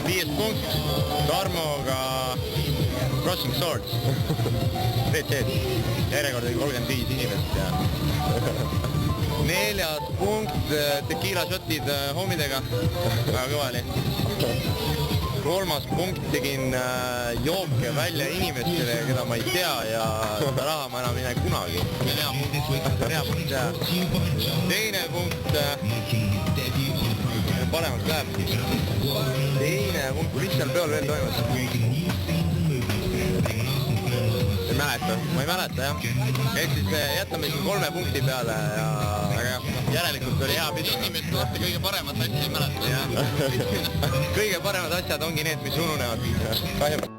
5 punkt Tarmoga Crossing Swords. WC-d. Järjekord oli 35 inimest ja 4. punkt tequila shotid homidega. Väga kõva oli. 3. punkt tegin jooke välja inimestele, keda ma ei tea ja seda raha ma enam ei näe kunagi. Hea punkt ja 2. punkt paremaks läheb. 2. punkt, mis seal peol veel toimus? Ma ei mäleta jah. Ehk siis jätame siin 3 punkti peale ja järelikult oli hea pidu. Inimesed kohta kõige paremat asja ei mäleta. Kõige paremad asjad ongi need, mis ununevad.